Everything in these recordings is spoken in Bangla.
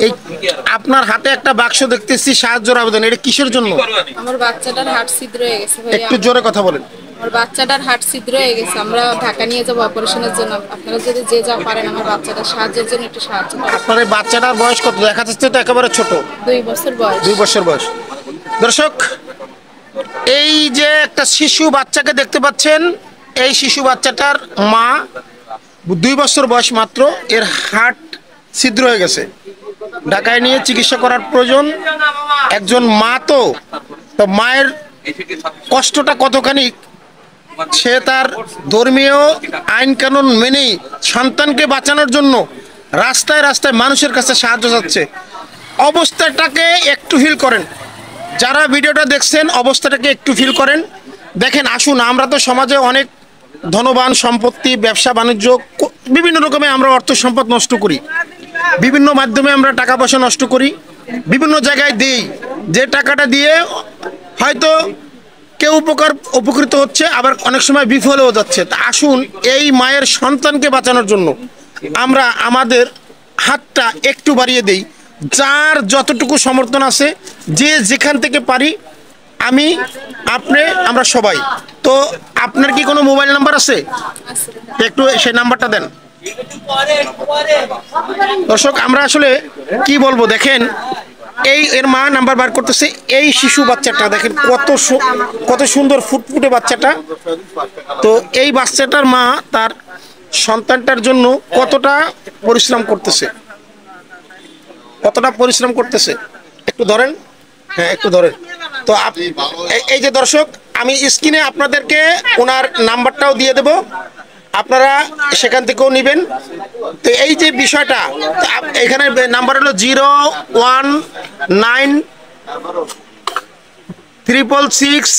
এই আপনার হাতে একটা বাক্স দেখতেছি সাহায্যের আবেদন, এটা কিসের জন্য? আমার বাচ্চাটার হার্ট ছিদ্র হয়ে গেছে ভাইয়া। একটু জোরে কথা বলেন। আমার বাচ্চাটার হার্ট ছিদ্র হয়ে গেছে, আমরা ঢাকা নিয়ে যাবো অপারেশনের জন্য। আপনারা যদি যে যা পারেন আমার বাচ্চাটার সাহায্যের জন্য একটু সাহায্য করেন। আপনার এই বাচ্চাটার বয়স কত? দেখা যাচ্ছে তো একেবারে ছোট, 2 বছর বয়স। 2 বছর বয়স। দর্শক, এই যে একটা শিশু বাচ্চাকে দেখতে পাচ্ছেন, এই শিশু বাচ্চাটার মা, 2 বছর বয়স মাত্র, এর হার্ট ছিদ্র হয়ে গেছে, ঢাকায় নিয়ে চিকিৎসা করার প্রয়োজন। একজন মা, তো তো মায়ের কষ্টটা কতখানি, সে তার ধর্মীয় আইন কানুন মেনেই সন্তানকে বাঁচানোর জন্য রাস্তায় রাস্তায় মানুষের কাছে সাহায্য চাচ্ছে। অবস্থাটাকে একটু ফিল করেন, যারা ভিডিওটা দেখছেন অবস্থাটাকে একটু ফিল করেন। দেখেন, আসুন, আমরা তো সমাজে অনেক ধনবান, সম্পত্তি, ব্যবসা বাণিজ্য, বিভিন্ন রকমে আমরা অর্থ সম্পদ নষ্ট করি, বিভিন্ন মাধ্যমে আমরা টাকা পয়সা নষ্ট করি, বিভিন্ন জায়গায় দিই, যে টাকাটা দিয়ে হয়তো কেউ উপকৃত হচ্ছে, আবার অনেক সময় বিফলেও যাচ্ছে। তা আসুন, এই মায়ের সন্তানকে বাঁচানোর জন্য আমরা আমাদের হাতটা একটু বাড়িয়ে দেই, যার যতটুকু সমর্থন আছে, যে যেখান থেকে পারি, আমি, আপনি, আমরা সবাই। তো আপনার কি কোনো মোবাইল নাম্বার আছে? একটু সেই নাম্বারটা দেন। দর্শক, আমরা আসলে কি বলবো, দেখেন, এই এর মা নাম্বার বার করতেছে। এই শিশু বাচ্চাটা দেখেন কত সুন্দর ফুটফুটে বাচ্চাটা। তো এই বাচ্চাটার মা তার সন্তানটার জন্য কতটা পরিশ্রম করতেছে, একটু ধরেন। হ্যাঁ, একটু ধরেন। তো এই যে দর্শক, আমি স্ক্রিনে আপনাদেরকে ওনার নাম্বারটাও দিয়ে দেব, আপনারা সেখান থেকেও নেবেন। তো এই যে বিষয়টা, এখানে নাম্বার হলো 01936633320,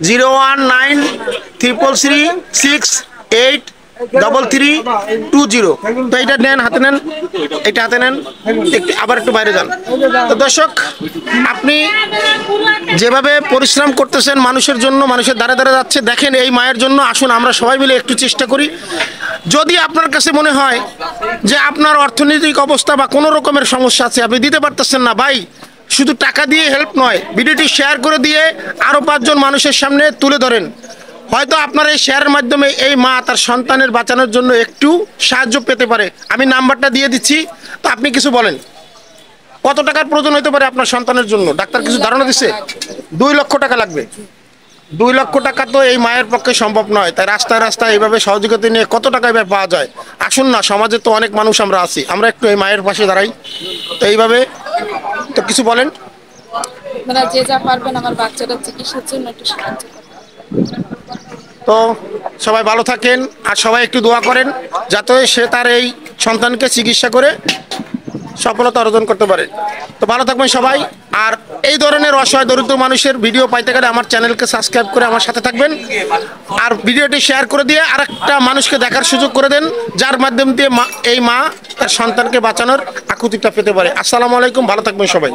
01933368320। তো এটা নেন, হাতে নেন, এটা হাতে নেন, আবার একটু বাইরে যান। তো দর্শক, আপনি যেভাবে পরিশ্রম করতেছেন মানুষের জন্য, মানুষের দ্বারে দ্বারে যাচ্ছে, দেখেন এই মায়ের জন্য। আসুন আমরা সবাই মিলে একটু চেষ্টা করি। যদি আপনার কাছে মনে হয় যে আপনার অর্থনৈতিক অবস্থা বা কোনো রকমের সমস্যা আছে, আপনি দিতে পারতেছেন না, ভাই, শুধু টাকা দিয়ে হেল্প নয়, ভিডিওটি শেয়ার করে দিয়ে আরও 5 জন মানুষের সামনে তুলে ধরেন। হয়তো আপনার এই শেয়ারের মাধ্যমে এই মা তার সন্তানের বাঁচানোর জন্য একটু সাহায্য পেতে পারে। আমি নাম্বারটা দিয়ে দিচ্ছি, তো আপনি কিছু বলেন, কত টাকার প্রয়োজন হতে পারে আপনার সন্তানের জন্য? ডাক্তার কিছু ধারণা দিচ্ছে? 2 লক্ষ টাকা লাগবে। 2 লক্ষ টাকা তো এই মায়ের পক্ষে সম্ভব নয়, তাই রাস্তায় রাস্তায় এইভাবে সহযোগিতা নিয়ে কত টাকা এবার পাওয়া যায়? আসুন না, সমাজে তো অনেক মানুষ আমরা আছি, আমরা একটু এই মায়ের পাশে দাঁড়াই। তো এইভাবে, তো কিছু বলেন। আপনারা যে যা পারবেন আমার বাচ্চাটার চিকিৎসার জন্য একটু সাহায্য করেন। তো সবাই ভালো থাকেন, আর সবাই একটু দোয়া করেন যাতে সে তার এই সন্তানকে চিকিৎসা করে সফলতা অর্জন করতে পারে। তো ভালো থাকবেন সবাই। আর এই ধরনের অসহায় দরিদ্র মানুষের ভিডিও পাইতে গেলে আমার চ্যানেলকে সাবস্ক্রাইব করে আমার সাথে থাকবেন, আর ভিডিওটি শেয়ার করে দিয়ে আরেকটা মানুষকে দেখার সুযোগ করে দেন, যার মাধ্যম দিয়ে এই মা তার সন্তানকে বাঁচানোর আকুতিটা পেতে পারে। আসসালামু আলাইকুম, ভালো থাকবেন সবাই।